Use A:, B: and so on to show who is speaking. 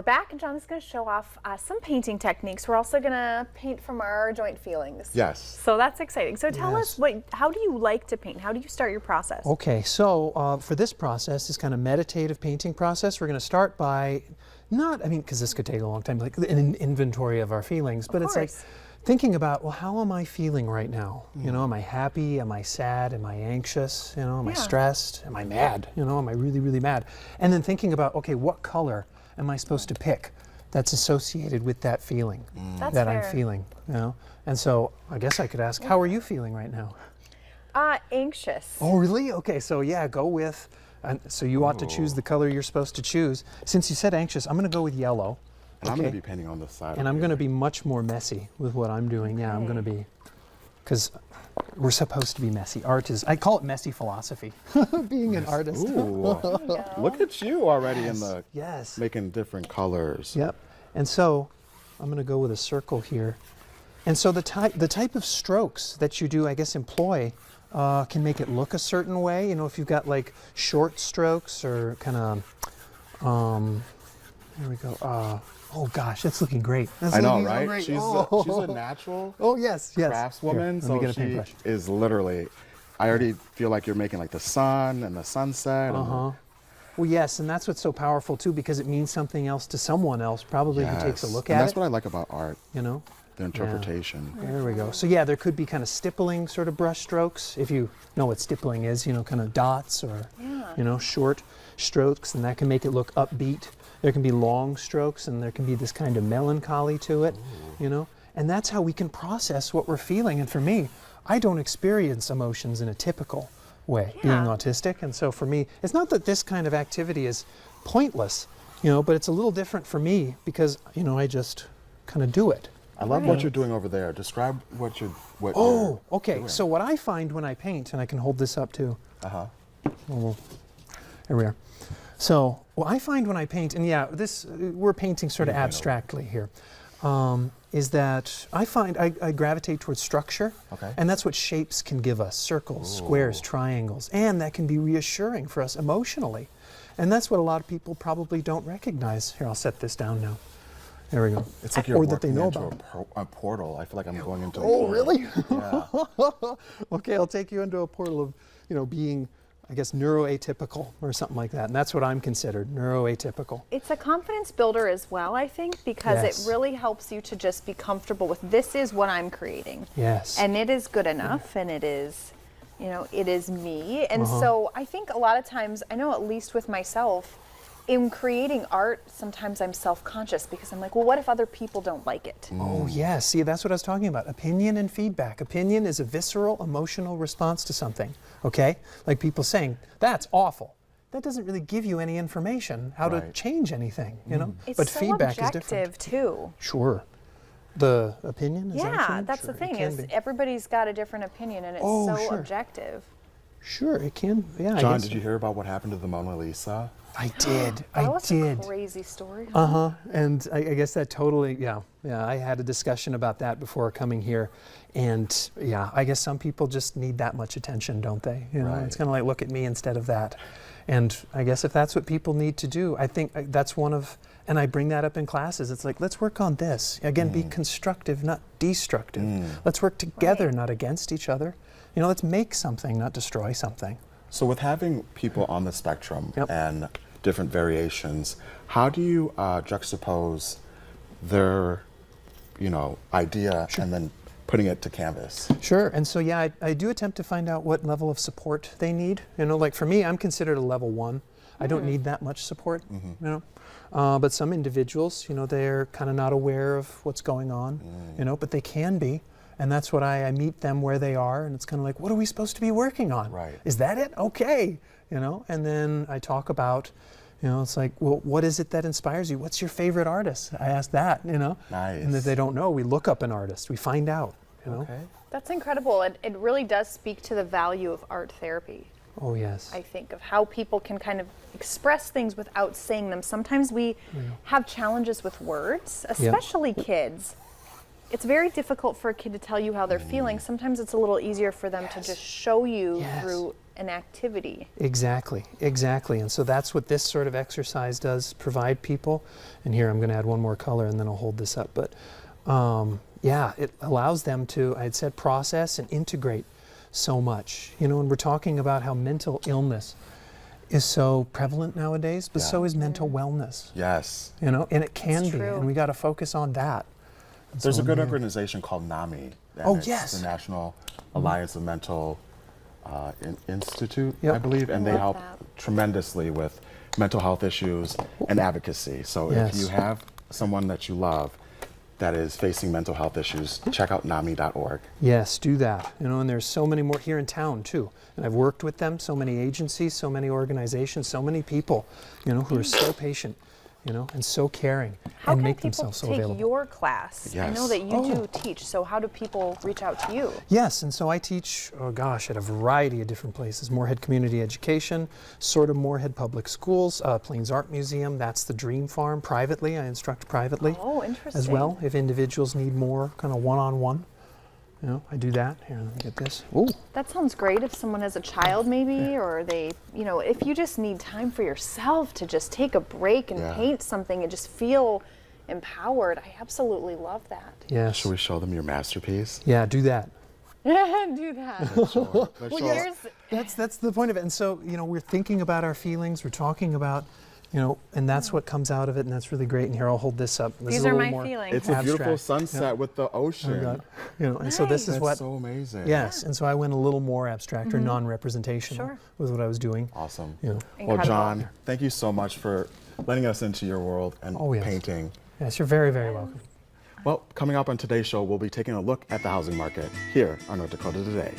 A: we're back, and John is going to show off some painting techniques. We're also going to paint from our joint feelings.
B: Yes.
A: So that's exciting. So tell us, how do you like to paint? How do you start your process?
C: Okay, so for this process, this kind of meditative painting process, we're going to start by because this could take a long time, like an inventory of our feelings, but it's like thinking about, well, how am I feeling right now? You know, am I happy? Am I sad? Am I anxious? You know, am I stressed? Am I mad? You know, am I really, really mad? And then thinking about, okay, what color am I supposed to pick that's associated with that feeling that I'm feeling? You know, and so I guess I could ask, how are you feeling right now?
A: Anxious.
C: Oh, really? Okay, so yeah, go with. So you ought to choose the color you're supposed to choose. Since you said anxious, I'm going to go with yellow.
B: And I'm going to be painting on the side.
C: And I'm going to be much more messy with what I'm doing. Yeah, I'm going to be, because we're supposed to be messy. Art is, I call it messy philosophy, being an artist.
B: Ooh, look at you already in the, making different colors.
C: Yep. And so I'm going to go with a circle here. And so the type of strokes that you do, I guess, employ can make it look a certain way. You know, if you've got like short strokes or kind of, there we go. Oh gosh, that's looking great. That's
B: I know, right? Great. She's a natural craftswoman, so she is literally, I already feel like you're making like the sun and the sunset.
C: Well, yes, and that's what's so powerful too, because it means something else to someone else, probably who takes a look at it.
B: That's what I like about art.
C: You know?
B: The interpretation.
C: There we go. So yeah, there could be kind of stippling sort of brush strokes, if you know what stippling is, you know, kind of dots or, you know, short strokes, and that can make it look upbeat. There can be long strokes, and there can be this kind of melancholy to it, you know? And that's how we can process what we're feeling. And for me, I don't experience emotions in a typical way, being autistic. And so for me, it's not that this kind of activity is pointless, you know, but it's a little different for me because, you know, I just kind of do it.
B: I love what you're doing over there. Describe what you're
C: okay. So what I find when I paint, and I can hold this up too. Here we are. So what I find when I paint, and we're painting sort of abstractly here, is that I find I gravitate towards structure, and that's what shapes can give us: circles, squares, triangles, and that can be reassuring for us emotionally. And that's what a lot of people probably don't recognize. Here, I'll set this down now. There we go.
B: It's like you're walking into a portal. I feel like I'm going into a portal.
C: Oh, really?
B: Yeah.
C: Okay, I'll take you into a portal of, you know, being, I guess, neuroatypical or something like that. And that's what I'm considered, neuroatypical.
A: It's a confidence builder as well, I think, because it really helps you to just be comfortable with, this is what I'm creating.
C: Yes.
A: And it is good enough, and it is, you know, it is me. And so I think a lot of times, I know at least with myself, in creating art, sometimes I'm self-conscious because I'm like, well, what if other people don't like it?
C: Oh, yes. See, that's what I was talking about. Opinion and feedback. Opinion is a visceral, emotional response to something, okay? Like people saying, that's awful. That doesn't really give you any information how to change anything, you know?
A: It's
C: but
A: so
C: feedback
A: objective,
C: is different.
A: Too.
C: Sure. The opinion is
A: that's the thing, is everybody's got a different opinion, and it's so objective.
C: Sure, it can,
B: John, did you hear about what happened to the Mona Lisa?
C: I did.
A: That was a crazy story.
C: And I guess that totally, I had a discussion about that before coming here. And I guess some people just need that much attention, don't they? You know, it's kind of like, look at me instead of that. And I guess if that's what people need to do, I think that's one of, and I bring that up in classes. It's like, let's work on this. Again, be constructive, not destructive. Let's work together, not against each other. You know, let's make something, not destroy something.
B: So with having people on the spectrum and different variations, how do you juxtapose their, you know, idea and then putting it to canvas?
C: Sure, and so I do attempt to find out what level of support they need. You know, like for me, I'm considered a level 1. I don't need that much support, you know. But some individuals, you know, they're kind of not aware of what's going on, you know, but they can be. And that's what I meet them where they are, and it's kind of like, what are we supposed to be working on? Is that it? Okay, you know. And then I talk about, you know, it's like, well, what is it that inspires you? What's your favorite artist? I ask that, you know. And if they don't know, we look up an artist, we find out, you know.
A: That's incredible. It really does speak to the value of art therapy.
C: Oh, yes.
A: I think of how people can kind of express things without saying them. Sometimes we have challenges with words, especially kids. It's very difficult for a kid to tell you how they're feeling. Sometimes it's a little easier for them to just show you through an activity.
C: Exactly, exactly. And so that's what this sort of exercise does, provide people. And here I'm going to add one more color and then I'll hold this up. But yeah, it allows them to, I had said, process and integrate so much. You know, and we're talking about how mental illness is so prevalent nowadays, but so is mental wellness.
B: Yes.
C: You know, and it can be,
A: true.
C: and we got to focus on that. And
B: There's
C: so,
B: a good
C: yeah.
B: organization called NAMI. and
C: Oh,
B: it's
C: yes.
B: the National Alliance of Mental Institute,
C: Yep.
B: I believe, and they
A: Love
B: help
A: that.
B: tremendously with mental health issues and advocacy. So
C: Yes.
B: if you have someone that you love that is facing mental health issues, check out NAMI.org.
C: Yes, do that. You know, and there's so many more here in town too. And I've worked with them, so many agencies, so many organizations, so many people, you know, who are so patient, you know, and so caring
A: How
C: and
A: can
C: make
A: people
C: themselves so
A: take
C: available.
A: your class? I know
B: Yes.
A: that you do teach, so how do people reach out to you?
C: Yes, and so I teach, oh gosh, at a variety of different places. Moorhead Community Education, sort of Moorhead Public Schools, Plains Art Museum, that's the Dream Farm privately. I instruct privately
A: Oh, interesting.
C: as well if individuals need more kind of one-on-one. You know, I do that. Here, let me get this. Ooh.
A: That sounds great if someone has a child maybe, or they, you know, if you just need time for yourself to just take a break and
B: Yeah.
A: paint something and just feel empowered. I absolutely love that.
C: Yes.
B: Should we show them your masterpiece?
C: Yeah, do that.
A: Do that.
B: Let's show
A: Here's,
C: That's the point of it. And so, you know, we're thinking about our feelings, we're talking about, you know, and that's what comes out of it, and that's really great. And here, I'll hold this up. This
A: These
C: is a
A: are
C: little
A: my
C: more
A: feelings.
B: It's a beautiful
C: abstract.
B: sunset with the ocean.
C: Oh, God. You know, and so this is
B: That's
C: what,
B: so amazing.
C: yes, and so I went a little more abstract or non-representational
A: Sure.
C: with what I was doing.
B: Awesome.
C: You know,
B: Well,
A: Incredible.
B: John, thank you so much for letting us into your world and
C: Oh, yes.
B: painting.
C: yes, you're very, very welcome.
B: Well, coming up on today's show, we'll be taking a look at the housing market here on North Dakota Today.